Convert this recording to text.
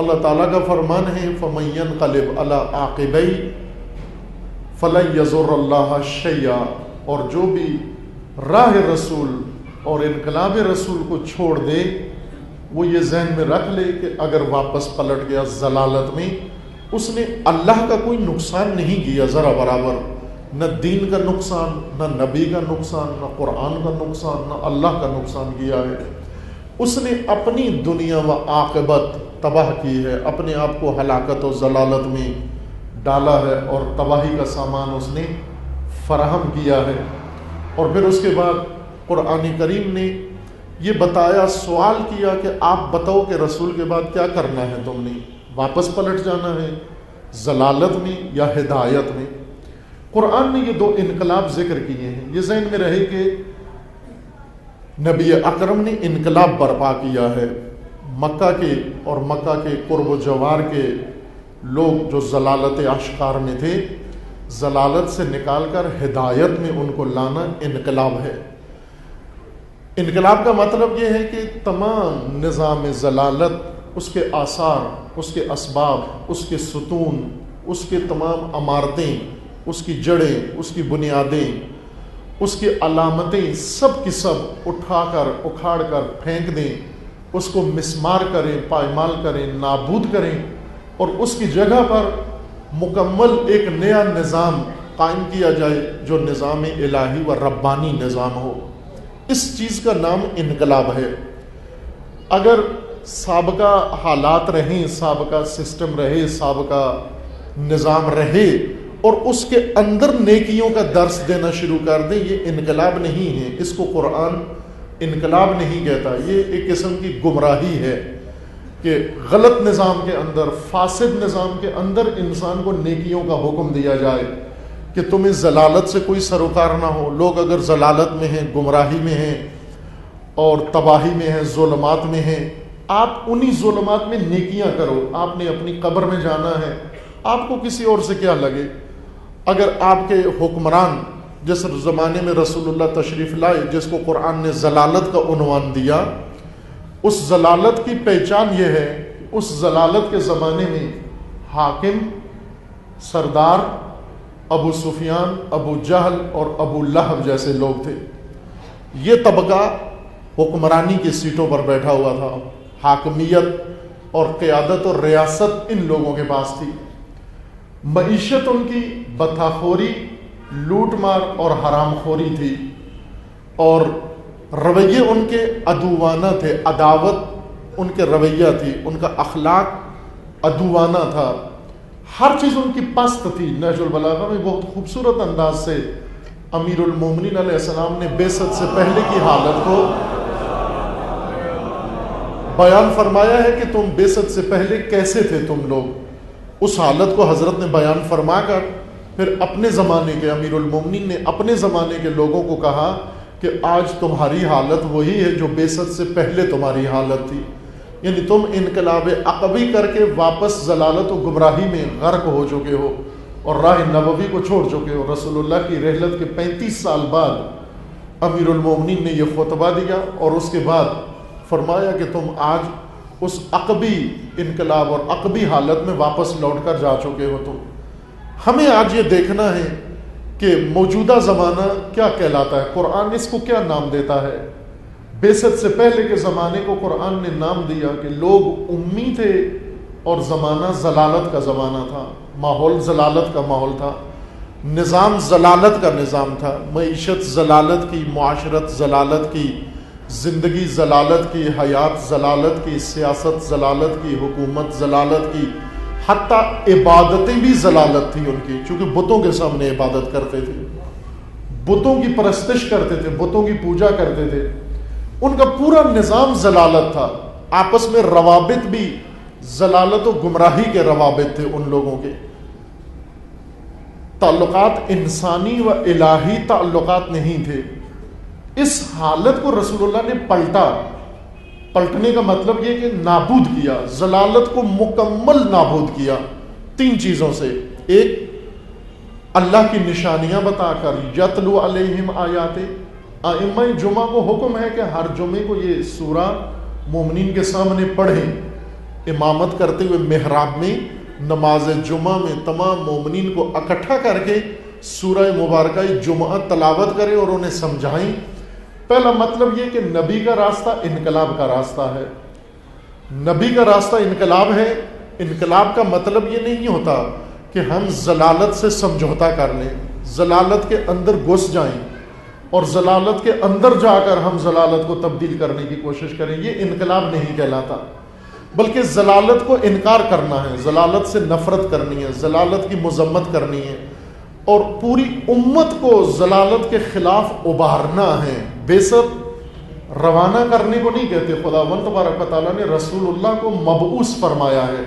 اللہ تعالیٰ کا فرمان ہے فَمَن يَنْقَلِبْ عَلَىٰ عَاقِبَيْهِ فَلَن يَضُرَّ اللَّهَ شَيْئًا، اور جو بھی راہ رسول اور انقلاب رسول کو چھوڑ دے وہ یہ ذہن میں رکھ لے کہ اگر واپس پلٹ گیا ضلالت میں، اس نے اللہ کا کوئی نقصان نہیں کیا ذرا برابر، نہ دین کا نقصان، نہ نبی کا نقصان، نہ قرآن کا نقصان، نہ اللہ کا نقصان کیا ہے۔ اس نے اپنی دنیا و عاقبت تباہ کی ہے، اپنے آپ کو ہلاکت و ضلالت میں ڈالا ہے اور تباہی کا سامان اس نے فراہم کیا ہے۔ اور پھر اس کے بعد قرآن کریم نے یہ بتایا، سوال کیا کہ آپ بتاؤ کہ رسول کے بعد کیا کرنا ہے، تم نے واپس پلٹ جانا ہے ضلالت میں یا ہدایت میں؟ قرآن نے یہ دو انقلاب ذکر کیے ہیں۔ یہ ذہن میں رہے کہ نبی اکرم نے انقلاب برپا کیا ہے، مکہ کے اور مکہ کے قرب و جوار کے لوگ جو ضلالت اشکار میں تھے، ضلالت سے نکال کر ہدایت میں ان کو لانا انقلاب ہے۔ انقلاب کا مطلب یہ ہے کہ تمام نظام ضلالت، اس کے آثار، اس کے اسباب، اس کے ستون، اس کے تمام عمارتیں، اس کی جڑیں، اس کی بنیادیں، اس کی علامتیں سب کی سب اٹھا کر اکھاڑ کر پھینک دیں، اس کو مسمار کریں، پائمال کریں، نابود کریں، اور اس کی جگہ پر مکمل ایک نیا نظام قائم کیا جائے جو نظام الہی و ربانی نظام ہو۔ اس چیز کا نام انقلاب ہے۔ اگر سابقہ حالات رہیں، سابقہ سسٹم رہے، سابقہ نظام رہے اور اس کے اندر نیکیوں کا درس دینا شروع کر دیں، یہ انقلاب نہیں ہے، اس کو قرآن انقلاب نہیں کہتا۔ یہ ایک قسم کی گمراہی ہے کہ غلط نظام کے اندر، فاسد نظام کے اندر انسان کو نیکیوں کا حکم دیا جائے کہ تمہیں ضلالت سے کوئی سروکار نہ ہو۔ لوگ اگر ضلالت میں ہیں، گمراہی میں ہیں اور تباہی میں ہیں، ظلمات میں ہیں، آپ انہی ظلمات میں نیکیاں کرو۔ آپ نے اپنی قبر میں جانا ہے، آپ کو کسی اور سے کیا لگے؟ اگر آپ کے حکمران جس زمانے میں رسول اللہ تشریف لائے، جس کو قرآن نے ضلالت کا عنوان دیا، اس ضلالت کی پہچان یہ ہے کہ اس ضلالت کے زمانے میں حاکم، سردار، ابو سفیان، ابو جہل اور ابو لہب جیسے لوگ تھے۔ یہ طبقہ حکمرانی کی سیٹوں پر بیٹھا ہوا تھا، حاکمیت اور قیادت اور ریاست ان لوگوں کے پاس تھی۔ معیشت ان کی بتاخوری، لوٹ مار اور حرام خوری تھی، اور رویے ان کے عدوانہ تھے، عداوت ان کے رویہ تھی، ان کا اخلاق عدوانہ تھا، ہر چیز ان کی پست تھی۔ نہج البلاغہ میں بہت خوبصورت انداز سے امیر المومنین علیہ السلام نے بعثت سے پہلے کی حالت کو بیان فرمایا ہے کہ تم بعثت سے پہلے کیسے تھے تم لوگ۔ اس حالت کو حضرت نے بیان فرما کر پھر اپنے زمانے کے امیر المومنین نے اپنے زمانے کے لوگوں کو کہا کہ آج تمہاری حالت وہی ہے جو بعثت سے پہلے تمہاری حالت تھی، یعنی تم انقلاب عقبی کر کے واپس ضلالت و گمراہی میں غرق ہو چکے ہو اور راہ نبوی کو چھوڑ چکے ہو۔ رسول اللہ کی رحلت کے 35 سال بعد امیر المومنین نے یہ خطبہ دیا اور اس کے بعد فرمایا کہ تم آج اس عقبی انقلاب اور عقبی حالت میں واپس لوٹ کر جا چکے ہو تم۔ ہمیں آج یہ دیکھنا ہے کہ موجودہ زمانہ کیا کہلاتا ہے، قرآن اس کو کیا نام دیتا ہے۔ بعثت سے پہلے کے زمانے کو قرآن نے نام دیا کہ لوگ امی تھے اور زمانہ ضلالت کا زمانہ تھا، ماحول ضلالت کا ماحول تھا، نظام ضلالت کا نظام تھا، معیشت ضلالت کی، معاشرت ضلالت کی، زندگی ضلالت کی، حیات ضلالت کی، سیاست ضلالت کی، حکومت ضلالت کی، حتیٰ عبادتیں بھی ضلالت تھی ان کی، چونکہ بتوں کے سامنے عبادت کرتے تھے، بتوں کی پرستش کرتے تھے، بتوں کی پوجا کرتے تھے، ان کا پورا نظام ضلالت تھا۔ آپس میں روابط بھی ضلالت و گمراہی کے روابط تھے ان لوگوں کے، تعلقات انسانی و الہی تعلقات نہیں تھے۔ اس حالت کو رسول اللہ نے پلٹنے کا مطلب یہ کہ نابود کیا، ضلالت کو مکمل نابود کیا 3 چیزوں سے۔ ایک، اللہ کی نشانیاں بتا کر، یتلو علیہم آیات، ائمہ جمعہ کو حکم ہے کہ ہر جمعے کو یہ سورہ مومنین کے سامنے پڑھیں امامت کرتے ہوئے محراب میں نماز جمعہ میں تمام مومنین کو اکٹھا کر کے سورہ مبارکہ جمعہ تلاوت کریں اور انہیں سمجھائیں۔ پہلا مطلب یہ کہ نبی کا راستہ انقلاب کا راستہ ہے، نبی کا راستہ انقلاب ہے۔ انقلاب کا مطلب یہ نہیں ہوتا کہ ہم ضلالت سے سمجھوتا کر لیں، ضلالت کے اندر گھس جائیں اور ضلالت کے اندر جا کر ہم ضلالت کو تبدیل کرنے کی کوشش کریں، یہ انقلاب نہیں کہلاتا، بلکہ ضلالت کو انکار کرنا ہے، ضلالت سے نفرت کرنی ہے، ضلالت کی مذمت کرنی ہے اور پوری امت کو ضلالت کے خلاف ابھارنا ہے۔ بے شک روانہ کرنے کو نہیں کہتے، خداوند تبارک و تعالیٰ نے رسول اللہ کو مبعوث فرمایا ہے۔